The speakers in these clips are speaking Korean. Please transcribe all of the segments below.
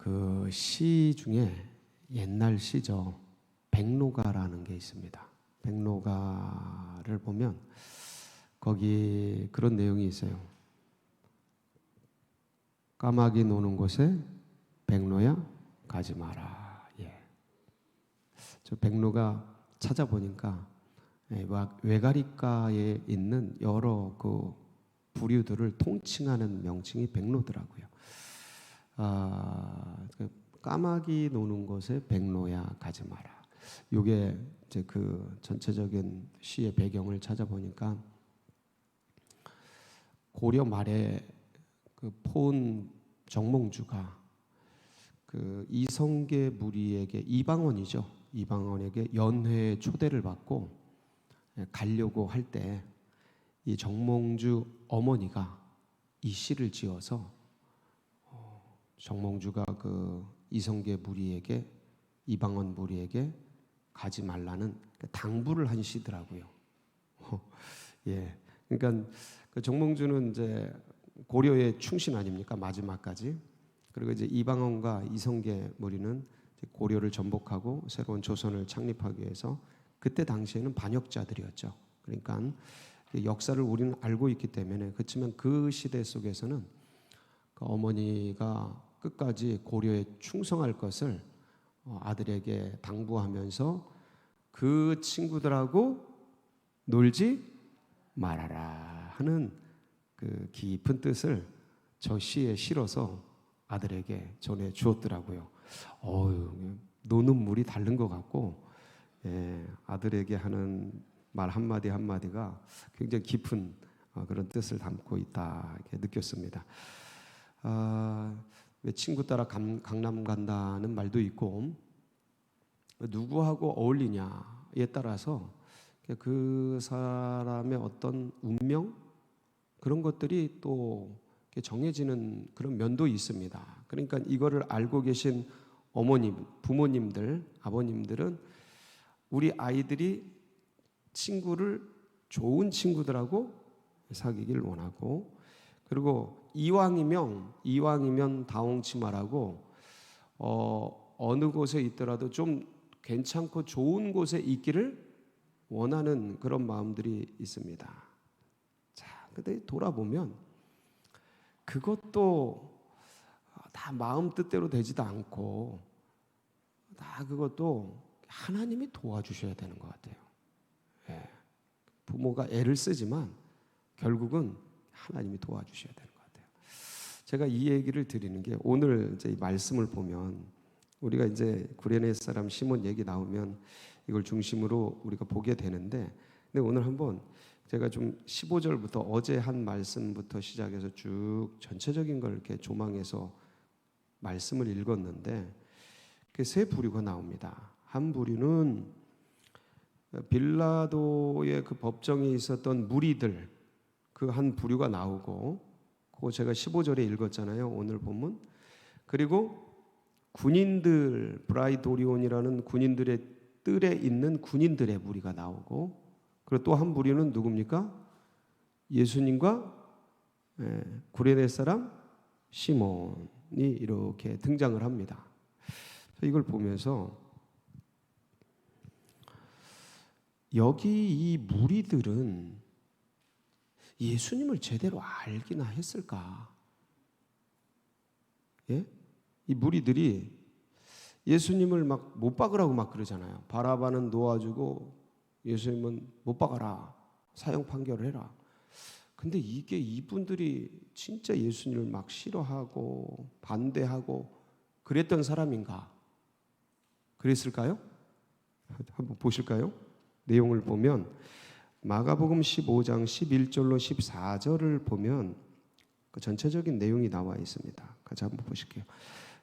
그 시 중에 옛날 시죠. 백로가라는 게 있습니다. 백로가를 보면 거기 그런 내용이 있어요. 까마귀 노는 곳에 백로야 가지 마라. 저 백로가 찾아보니까 외가리가에 있는 여러 그 부류들을 통칭하는 명칭이 백로더라고요. 까마귀 노는 곳에 백로야 가지 마라. 이게 이제 그 전체적인 시의 배경을 찾아보니까 고려 말에 그 포은 정몽주가 그 이성계 무리에게 이방원이죠. 이방원에게 연회의 초대를 받고 가려고 할 때 이 정몽주 어머니가 이 시를 지어서 정몽주가 그 이성계 무리에게 이방원 무리에게 가지 말라는 당부를 한 시더라고요. 그러니까 그 정몽주는 이제 고려의 충신 아닙니까? 마지막까지. 그리고 이제 이방원과 이성계 무리는 고려를 전복하고 새로운 조선을 창립하기 위해서 그때 당시에는 반역자들이었죠. 그러니까 역사를 우리는 알고 있기 때문에 그렇지만 그 시대 속에서는 그 어머니가 끝까지 고려에 충성할 것을 아들에게 당부하면서 그 친구들하고 놀지 말아라 하는 그 깊은 뜻을 저 시에 실어서 아들에게 전해 주었더라고요. 노는 물이 다른 것 같고 아들에게 하는 말 한마디 한마디가 굉장히 깊은 그런 뜻을 담고 있다 이렇게 느꼈습니다. 왜 친구 따라 강남 간다는 말도 있고 누구하고 어울리냐에 따라서 그 사람의 어떤 운명 그런 것들이 또 정해지는 그런 면도 있습니다. 그러니까 이거를 알고 계신 어머님, 부모님들, 아버님들은 우리 아이들이 친구를 좋은 친구들하고 사귀길 원하고 그리고 이왕이면 다홍치마라고 어느 곳에 있더라도 좀 괜찮고 좋은 곳에 있기를 원하는 그런 마음들이 있습니다. 자, 근데 돌아보면 그것도 다 마음 뜻대로 되지도 않고 다 그것도 하나님이 도와주셔야 되는 것 같아요. 부모가 애를 쓰지만 결국은 하나님이 도와주셔야 되는 것 같아요. 제가 이 얘기를 드리는 게 오늘 이제 이 말씀을 보면 우리가 이제 구레네 사람 시몬 얘기 나오면 이걸 중심으로 우리가 보게 되는데 근데 오늘 한번 제가 좀 15절부터 어제 한 말씀부터 시작해서 쭉 전체적인 걸 이렇게 조망해서 말씀을 읽었는데 그 세 부류가 나옵니다. 한 부류는 빌라도의 그 법정에 있었던 무리들 그 한 부류가 나오고 그거 제가 15절에 읽었잖아요. 오늘 본문. 그리고 군인들 브라이도리온이라는 군인들의 뜰에 있는 군인들의 무리가 나오고 그리고 또 한 부류는 누굽니까? 예수님과 구레네 사람 시몬이 이렇게 등장을 합니다. 이걸 보면서 여기 이 무리들은 예수님을 제대로 알기나 했을까? 이 무리들이 예수님을 막 못 박으라고 막 그러잖아요. 바라바는 놓아주고 예수님은 못 박아라. 사형 판결을 해라. 근데 이게 이분들이 진짜 예수님을 막 싫어하고 반대하고 그랬던 사람인가? 그랬을까요? 한번 보실까요? 내용을 보면 마가복음 15장 11절로 14절을 보면 그 전체적인 내용이 나와 있습니다. 같이 한번 보실게요.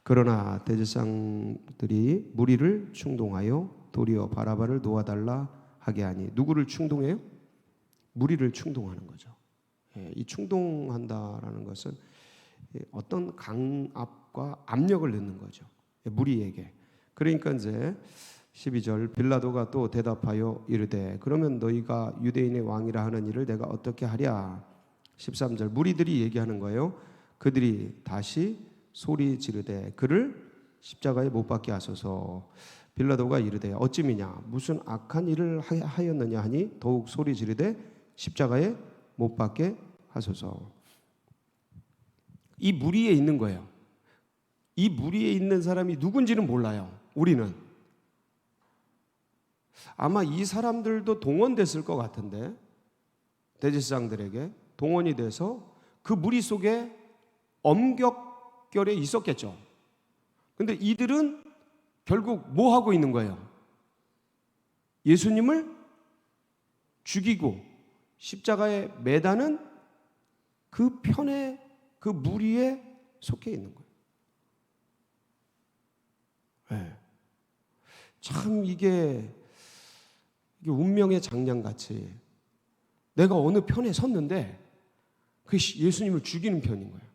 그러나 대제사장들이 무리를 충동하여 도리어 바라바를 놓아달라 하게 하니 누구를 충동해요? 무리를 충동하는 거죠. 이 충동한다라는 것은 어떤 강압과 압력을 넣는 거죠. 무리에게. 그러니까 이제 12절 빌라도가 또 대답하여 이르되 그러면 너희가 유대인의 왕이라 하는 일을 내가 어떻게 하랴. 13절 무리들이 얘기하는 거예요. 그들이 다시 소리 지르되 그를 십자가에 못 박게 하소서. 빌라도가 이르되 어찌미냐 무슨 악한 일을 하였느냐 하니 더욱 소리 지르되 십자가에 못 박게 하소서. 이 무리에 있는 거예요. 이 무리에 있는 사람이 누군지는 몰라요. 우리는 아마 이 사람들도 동원됐을 것 같은데, 대제사장들에게 동원이 돼서 그 무리 속에 엄격결에 있었겠죠. 근데 이들은 결국 뭐 하고 있는 거예요? 예수님을 죽이고 십자가에 매다는 그 편에, 그 무리에 속해 있는 거예요. 네. 참 이게 운명의 장난같이 내가 어느 편에 섰는데 그 예수님을 죽이는 편인 거예요.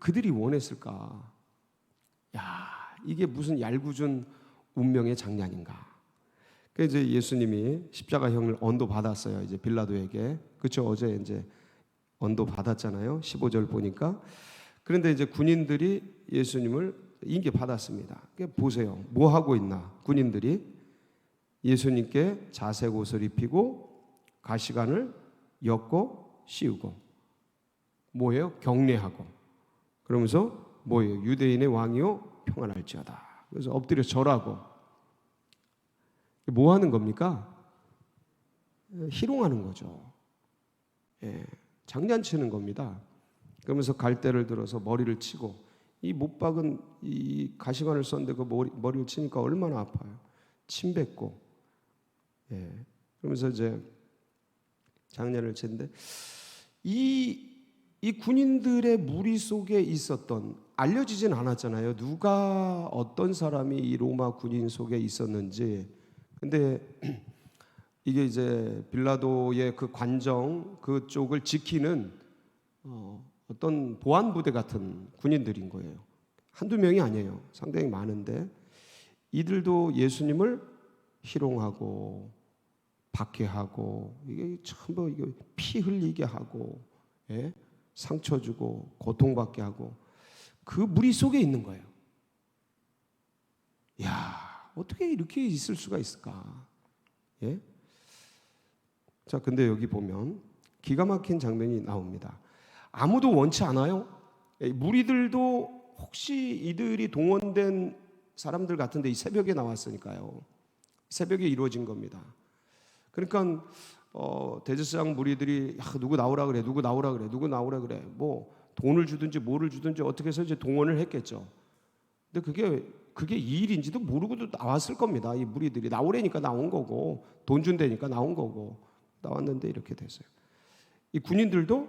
그들이 원했을까? 야, 이게 무슨 얄궂은 운명의 장난인가? 그래서 이제 예수님이 십자가형을 언도 받았어요. 이제 빌라도에게. 그렇죠? 어제 이제 언도 받았잖아요. 15절 보니까. 그런데 이제 군인들이 예수님을 인계 받았습니다. 보세요. 뭐 하고 있나? 군인들이 예수님께 자색 옷을 입히고 가시관을 엮고 씌우고, 뭐예요? 경례하고. 그러면서 뭐예요? 유대인의 왕이요 평안할지어다. 그래서 엎드려 절하고. 뭐 하는 겁니까? 희롱하는 거죠. 예, 장난치는 겁니다. 그러면서 갈대를 들어서 머리를 치고, 이 못 박은 이 가시관을 썼는데 그 머리를 치니까 얼마나 아파요. 침 뱉고. 예, 그러면서 이제 장난을 치는데, 이 군인들의 무리 속에 있었던, 알려지진 않았잖아요. 누가, 어떤 사람이 이 로마 군인 속에 있었는지. 근데 이게 이제 빌라도의 그 관정 그쪽을 지키는 어떤 보안부대 같은 군인들인 거예요. 한두 명이 아니에요. 상당히 많은데 이들도 예수님을 희롱하고 박해하고, 이게 전부 이게 피 흘리게 하고, 예? 상처 주고 고통받게 하고, 그 무리 속에 있는 거예요. 야, 어떻게 이렇게 있을 수가 있을까? 예? 자, 근데 여기 보면 기가 막힌 장면이 나옵니다. 아무도 원치 않아요. 무리들도 혹시 이들이 동원된 사람들 같은데 이 새벽에 나왔으니까요. 새벽에 이루어진 겁니다. 그러니까 대제사장 무리들이 누구 나오라 그래, 누구 나오라 그래, 누구 나오라 그래, 뭐 돈을 주든지 뭐를 주든지 어떻게 해서 이제 동원을 했겠죠. 근데 그게 이 일인지도 모르고도 나왔을 겁니다. 이 무리들이 나오래니까 나온 거고, 돈 준다니까 나온 거고, 나왔는데 이렇게 됐어요. 이 군인들도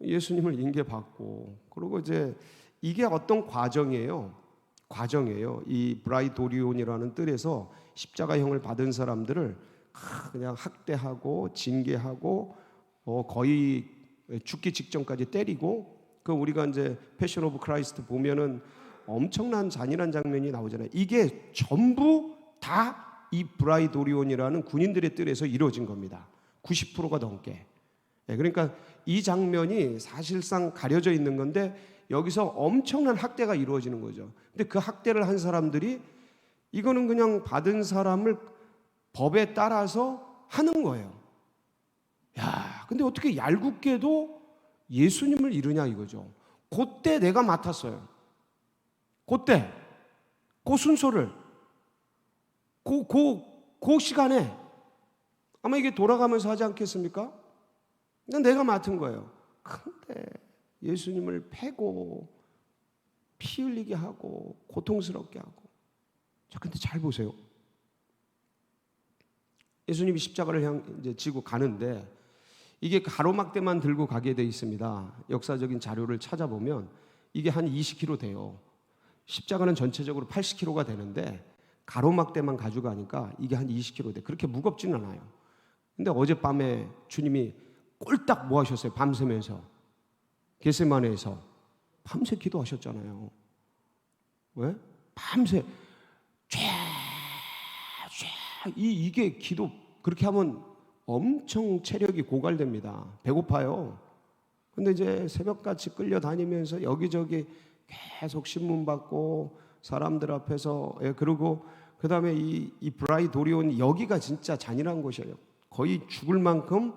예수님을 인계받고, 그리고 이제 이게 어떤 과정이에요. 이 브라이도리온이라는 뜰에서 십자가형을 받은 사람들을 그냥 학대하고 징계하고 거의 죽기 직전까지 때리고, 그 우리가 이제 패션 오브 크라이스트 보면은 엄청난 잔인한 장면이 나오잖아요. 이게 전부 다 이 브라이도리온이라는 군인들의 뜰에서 이루어진 겁니다. 90%가 넘게. 그러니까 이 장면이 사실상 가려져 있는 건데 여기서 엄청난 학대가 이루어지는 거죠. 근데 그 학대를 한 사람들이 이거는 그냥 받은 사람을 법에 따라서 하는 거예요. 야, 근데 어떻게 얄궂게도 예수님을 이르냐 이거죠. 그때 내가 맡았어요. 그때 그 순서를 그 시간에 아마 이게 돌아가면서 하지 않겠습니까? 내가 맡은 거예요. 근데 예수님을 패고 피 흘리게 하고 고통스럽게 하고. 자, 근데 잘 보세요. 예수님이 십자가를 이제 지고 가는데 이게 가로막대만 들고 가게 돼 있습니다. 역사적인 자료를 찾아보면 이게 한 20kg 돼요. 십자가는 전체적으로 80kg가 되는데 가로막대만 가져가니까 이게 한 20kg 돼. 그렇게 무겁지는 않아요. 근데 어젯밤에 주님이 꼴딱 뭐 하셨어요? 밤새면서 겟세마네에서 밤새 기도하셨잖아요. 왜? 밤새 이게 기도 그렇게 하면 엄청 체력이 고갈됩니다. 배고파요. 근데 이제 새벽같이 끌려다니면서 여기저기 계속 신문 받고 사람들 앞에서 그러고 그다음에 이 브라이도리온 여기가 진짜 잔인한 곳이에요. 거의 죽을 만큼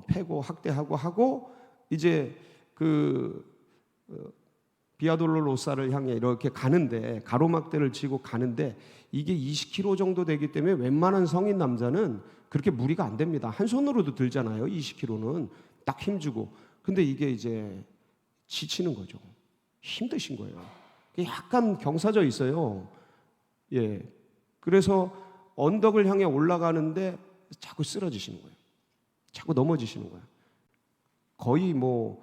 패고 학대하고 하고 이제 그 비아돌로로사를 향해 이렇게 가는데 가로막대를 치고 가는데 이게 20km 정도 되기 때문에 웬만한 성인 남자는 그렇게 무리가 안 됩니다. 한 손으로도 들잖아요. 20km는 딱 힘주고. 근데 이게 이제 지치는 거죠. 힘드신 거예요. 약간 경사져 있어요. 예. 그래서 언덕을 향해 올라가는데 자꾸 쓰러지시는 거예요. 자꾸 넘어지시는 거예요. 거의 뭐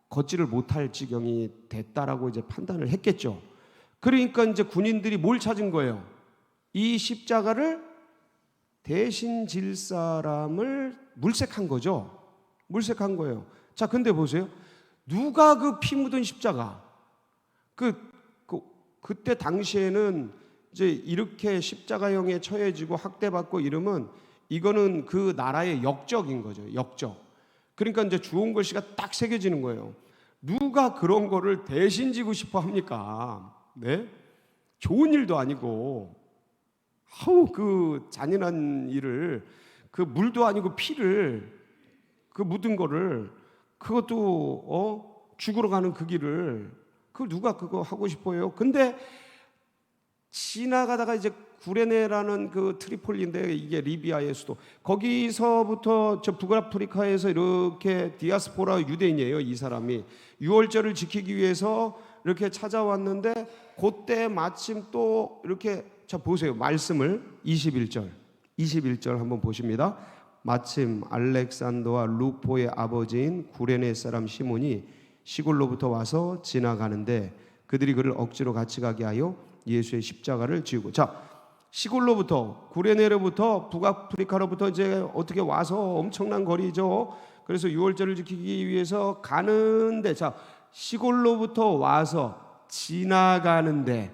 걷지를 못할 지경이 됐다라고 이제 판단을 했겠죠. 그러니까 이제 군인들이 뭘 찾은 거예요? 이 십자가를 대신 질 사람을 물색한 거죠. 물색한 거예요. 자, 근데 보세요. 누가 그 피 묻은 십자가? 그때 당시에는 이제 이렇게 십자가형에 처해지고 학대받고 이러면 이거는 그 나라의 역적인 거죠. 역적. 그러니까 이제 주홍 글씨가 딱 새겨지는 거예요. 누가 그런 거를 대신 지고 싶어 합니까? 네? 좋은 일도 아니고, 그 잔인한 일을, 그 물도 아니고 피를, 그 묻은 거를, 그것도, 죽으러 가는 그 길을, 누가 그거 하고 싶어요? 근데 지나가다가 이제 구레네라는 그 트리폴리인데 이게 리비아의 수도. 거기서부터 저 북아프리카에서 이렇게 디아스포라 유대인이에요. 이 사람이 유월절을 지키기 위해서 이렇게 찾아왔는데 그때 마침 또 이렇게 자 보세요. 말씀을 21절 한번 보십니다. 마침 알렉산더와 루포의 아버지인 구레네 사람 시몬이 시골로부터 와서 지나가는데 그들이 그를 억지로 같이 가게 하여 예수의 십자가를 지우고. 자, 시골로부터 구레네로부터 북아프리카로부터 이제 어떻게 와서 엄청난 거리죠. 그래서 유월절을 지키기 위해서 가는데, 자, 시골로부터 와서 지나가는데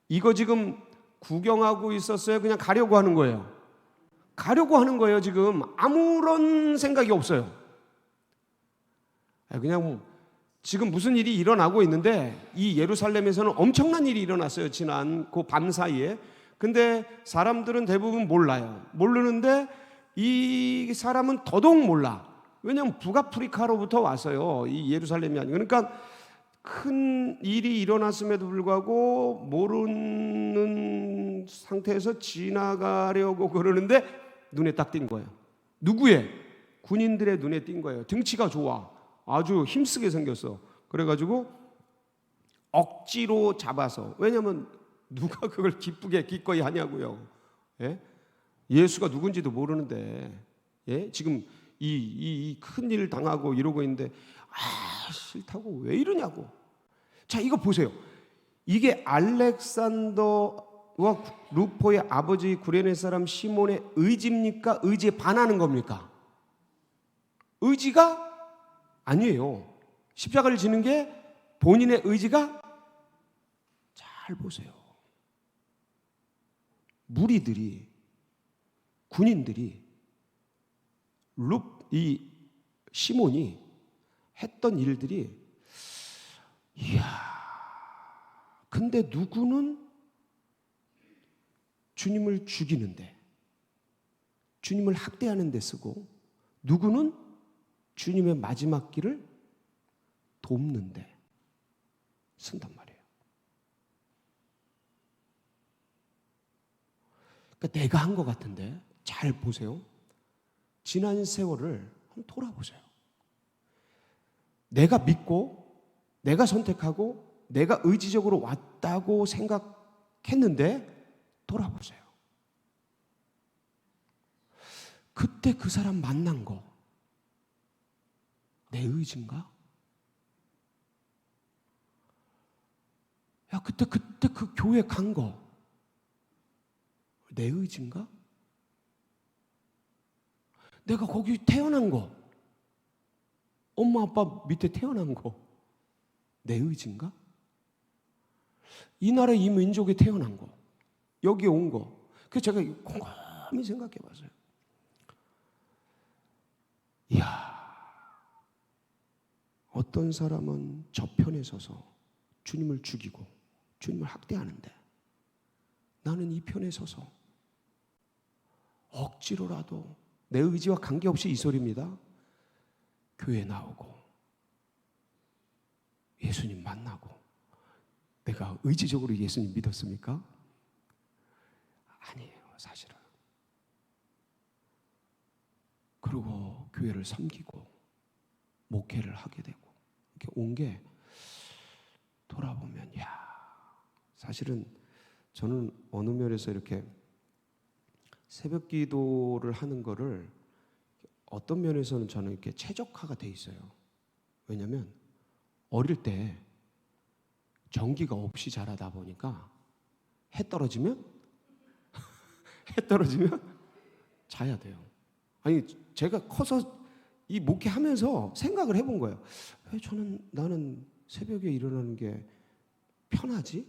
이거 지금 구경하고 있었어요? 그냥 가려고 하는 거예요? 가려고 하는 거예요. 지금 아무런 생각이 없어요. 그냥 지금 무슨 일이 일어나고 있는데 이 예루살렘에서는 엄청난 일이 일어났어요. 지난 그 밤 사이에. 근데 사람들은 대부분 몰라요. 모르는데 이 사람은 더더욱 몰라. 왜냐하면 북아프리카로부터 왔어요. 이 예루살렘이 아니고. 그러니까 큰 일이 일어났음에도 불구하고 모르는 상태에서 지나가려고 그러는데 눈에 딱 띈 거예요. 누구의? 군인들의 눈에 띈 거예요. 등치가 좋아. 아주 힘쓰게 생겼어. 그래가지고 억지로 잡아서. 왜냐하면 누가 그걸 기쁘게 기꺼이 하냐고요. 예? 예수가 누군지도 모르는데, 예? 지금 이 큰 일 당하고 이러고 있는데 싫다고 왜 이러냐고. 자, 이거 보세요. 이게 알렉산더와 루포의 아버지 구레네 사람 시몬의 의지입니까? 의지에 반하는 겁니까? 의지가 아니에요. 십자가를 지는 게 본인의 의지가. 잘 보세요. 무리들이, 군인들이 이 시몬이 했던 일들이, 이야, 근데 누구는 주님을 죽이는데, 주님을 학대하는 데 쓰고, 누구는 주님의 마지막 길을 돕는데 쓴단 말이에요. 그러니까 내가 한 것 같은데 잘 보세요. 지난 세월을 한번 돌아보세요. 내가 믿고 내가 선택하고 내가 의지적으로 왔다고 생각했는데 돌아보세요. 그때 그 사람 만난 거 내 의지인가? 야, 그때 그 교회 간 거 내 의지인가? 내가 거기 태어난 거, 엄마 아빠 밑에 태어난 거 내 의지인가? 이 나라 이 민족에 태어난 거, 여기 온 거. 그래서 제가 곰곰이 생각해 봤어요. 이야, 어떤 사람은 저편에 서서 주님을 죽이고 주님을 학대하는데 나는 이 편에 서서 억지로라도 내 의지와 관계없이 이 소리입니다. 교회 나오고 예수님 만나고. 내가 의지적으로 예수님 믿었습니까? 아니에요, 사실은. 그리고 교회를 섬기고 목회를 하게 되고 이렇게 온 게 돌아보면 사실은 저는 어느 면에서 이렇게 새벽 기도를 하는 거를 어떤 면에서는 저는 이렇게 최적화가 돼 있어요. 왜냐하면 어릴 때 전기가 없이 자라다 보니까 해 떨어지면 자야 돼요. 아니 제가 커서 이 목회하면서 생각을 해본 거예요. 왜 나는 새벽에 일어나는 게 편하지?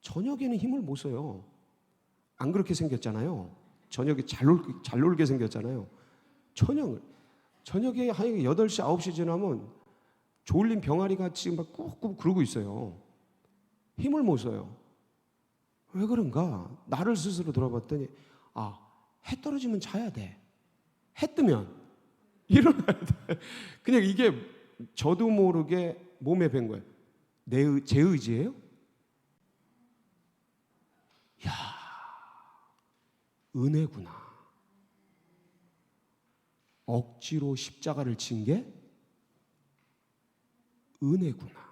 저녁에는 힘을 못 써요. 안 그렇게 생겼잖아요. 저녁에 잘 놀게 생겼잖아요. 저녁에 한 8시, 9시 지나면 졸린 병아리 같이 막 꾹꾹 그러고 있어요. 힘을 못 써요. 왜 그런가? 나를 스스로 돌아봤더니 해 떨어지면 자야 돼. 해 뜨면 일어나야 돼. 그냥 이게 저도 모르게 몸에 밴 거예요. 제 의지예요? 은혜구나. 억지로 십자가를 진 게 은혜구나.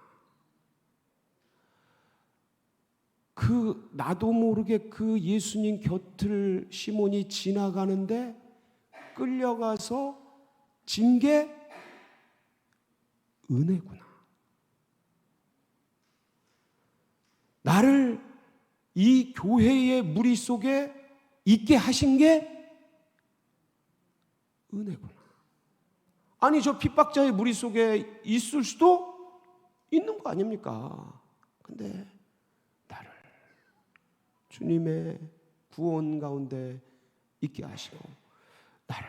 나도 모르게 그 예수님 곁을 시몬이 지나가는데 끌려가서 진 게 은혜구나. 나를 이 교회의 무리 속에 있게 하신 게 은혜구나. 아니 저 핍박자의 무리 속에 있을 수도 있는 거 아닙니까? 근데 나를 주님의 구원 가운데 있게 하시고 나를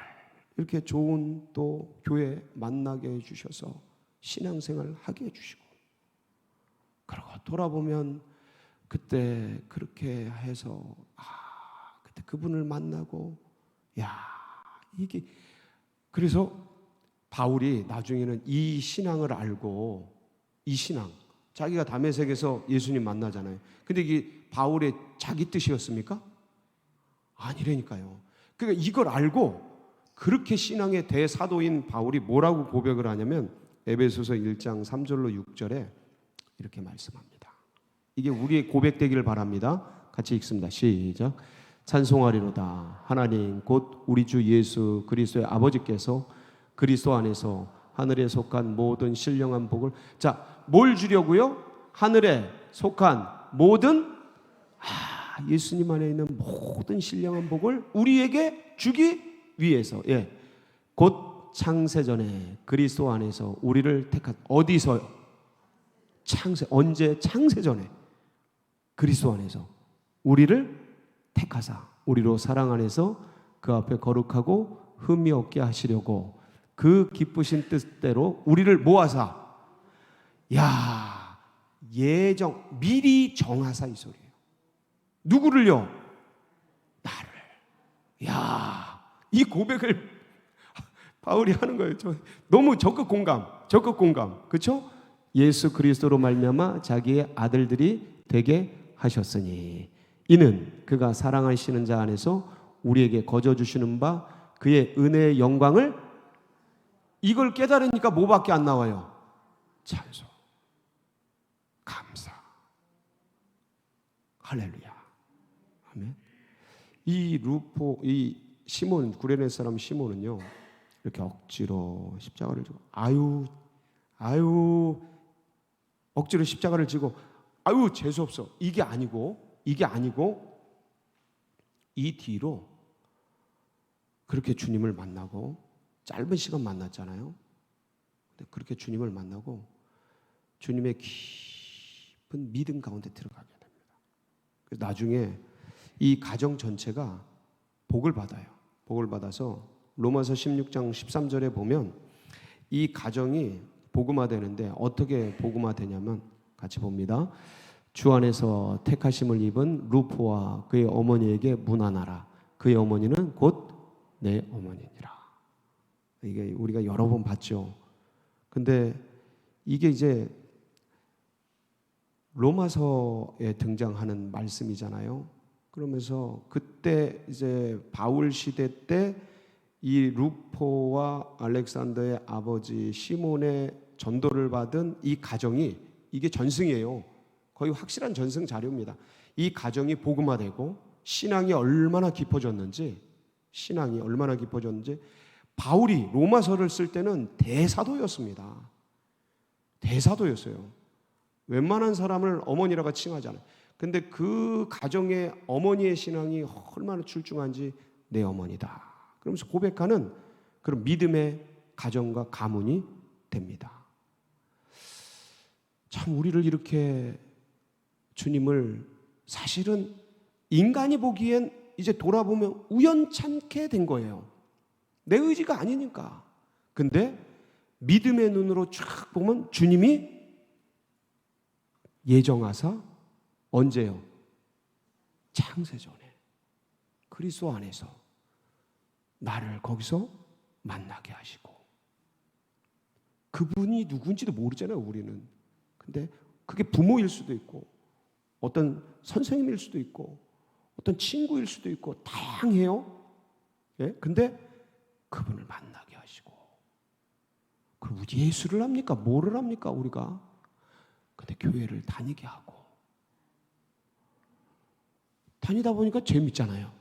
이렇게 좋은 또 교회 만나게 해주셔서 신앙생활 하게 해주시고, 그러고 돌아보면 그때 그렇게 해서 그때 그분을 만나고 이게 그래서 바울이 나중에는 이 신앙을 알고, 이 신앙 자기가 다메섹에서 예수님 만나잖아요. 근데 이게 바울의 자기 뜻이었습니까? 아니라니까요. 그러니까 이걸 알고 그렇게 신앙의 대사도인 바울이 뭐라고 고백을 하냐면 에베소서 1장 3절로 6절에 이렇게 말씀합니다. 이게 우리의 고백되기를 바랍니다. 같이 읽습니다. 시작. 찬송하리로다. 하나님 곧 우리 주 예수 그리스도의 아버지께서 그리스도 안에서 하늘에 속한 모든 신령한 복을, 뭘 주려고요? 하늘에 속한 모든 예수님 안에 있는 모든 신령한 복을 우리에게 주기 위해서, 곧 창세전에 그리스도 안에서 우리를 어디서요? 언제? 창세전에 그리스도 안에서 우리를 택하사 우리로 사랑 안에서 그 앞에 거룩하고 흠이 없게 하시려고 그 기쁘신 뜻대로 우리를 모아사, 미리 정하사, 이 소리예요. 누구를요? 나를. 이 고백을 바울이 하는 거예요. 너무 적극 공감. 그렇죠? 예수 그리스도로 말미암아 자기의 아들들이 되게 하셨으니 이는 그가 사랑하시는 자 안에서 우리에게 거저 주시는 바 그의 은혜의 영광을, 이걸 깨달으니까 뭐밖에 안 나와요? 찬송, 감사, 할렐루야, 아멘. 이 시몬, 구레네 사람 시몬은요, 이렇게 억지로 십자가를 지고 억지로 십자가를 지고 재수 없어, 이게 아니고 이 뒤로 그렇게 주님을 만나고 짧은 시간 만났잖아요. 근데 그렇게 주님을 만나고 주님의 깊은 믿음 가운데 들어가게 됩니다. 그래서 나중에 이 가정 전체가 복을 받아요. 복을 받아서 로마서 16장 13절에 보면 이 가정이 복음화되는데 어떻게 복음화되냐면 같이 봅니다. 주 안에서 택하심을 입은 루포와 그의 어머니에게 문안하라. 그의 어머니는 곧 내 어머니니라. 이게 우리가 여러 번 봤죠. 근데 이게 이제 로마서에 등장하는 말씀이잖아요. 그러면서 그때 이제 바울 시대 때 이 루포와 알렉산더의 아버지 시몬의 전도를 받은 이 가정이, 이게 전승이에요. 거의 확실한 전승 자료입니다. 이 가정이 복음화되고 신앙이 얼마나 깊어졌는지, 바울이 로마서를 쓸 때는 대사도였습니다. 대사도였어요. 웬만한 사람을 어머니라고 칭하잖아요. 근데 그 가정의 어머니의 신앙이 얼마나 출중한지, 내 어머니다 그러면서 고백하는 그런 믿음의 가정과 가문이 됩니다. 참 우리를 이렇게, 주님을 사실은 인간이 보기엔 이제 돌아보면 우연찮게 된 거예요. 내 의지가 아니니까. 근데 믿음의 눈으로 쫙 보면 주님이 예정하사, 언제요? 창세전에 그리스도 안에서 나를 거기서 만나게 하시고, 그분이 누군지도 모르잖아요, 우리는. 근데 그게 부모일 수도 있고, 어떤 선생님일 수도 있고, 어떤 친구일 수도 있고, 다양해요. 예? 근데 그분을 만나게 하시고, 그럼 예수를 합니까? 뭐를 합니까, 우리가? 근데 교회를 다니게 하고, 다니다 보니까 재밌잖아요.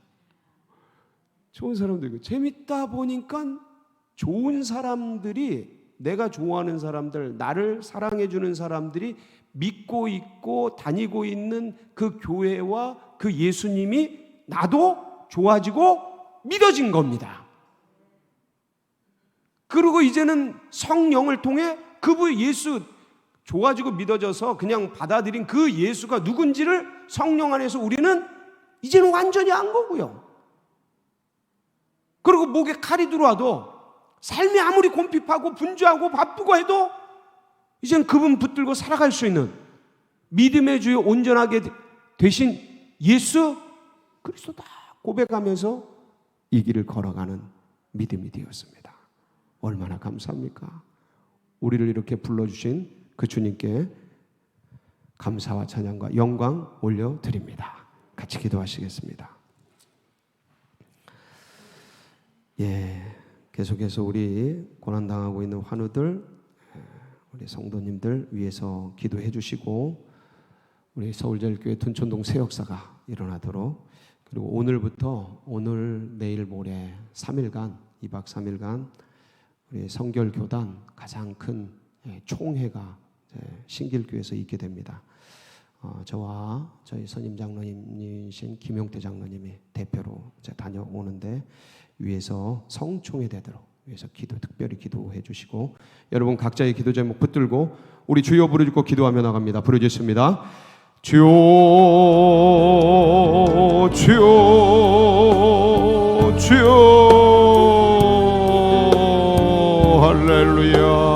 좋은 사람도 있고, 재밌다 보니까 좋은 사람들이, 내가 좋아하는 사람들, 나를 사랑해 주는 사람들이 믿고 있고 다니고 있는 그 교회와 그 예수님이 나도 좋아지고 믿어진 겁니다. 그리고 이제는 성령을 통해 그분 예수, 좋아지고 믿어져서 그냥 받아들인 그 예수가 누군지를 성령 안에서 우리는 이제는 완전히 안 거고요. 그리고 목에 칼이 들어와도, 삶이 아무리 곰핍하고 분주하고 바쁘고 해도 이제는 그분 붙들고 살아갈 수 있는 믿음의 주요 온전하게 되신 예수 그리스도다 고백하면서 이 길을 걸어가는 믿음이 되었습니다. 얼마나 감사합니까? 우리를 이렇게 불러주신 그 주님께 감사와 찬양과 영광 올려드립니다. 같이 기도하시겠습니다. 계속해서 우리 고난당하고 있는 환우들, 우리 성도님들 위해서 기도해 주시고, 우리 서울제일교회 둔촌동 새역사가 일어나도록, 그리고 오늘부터 오늘 내일 모레 3일간 2박 3일간 우리 성결교단 가장 큰 총회가 신길교회에서 있게 됩니다. 저와 저희 선임 장로님이신 김용태 장로님이 대표로 다녀오는데, 위에서 성총회 되도록 위해서 특별히 기도해 주시고, 여러분 각자의 기도 제목 붙들고 우리 주여 부르짖고 기도하며 나갑니다. 부르짖습니다. 주여, 주여, 주여, 할렐루야.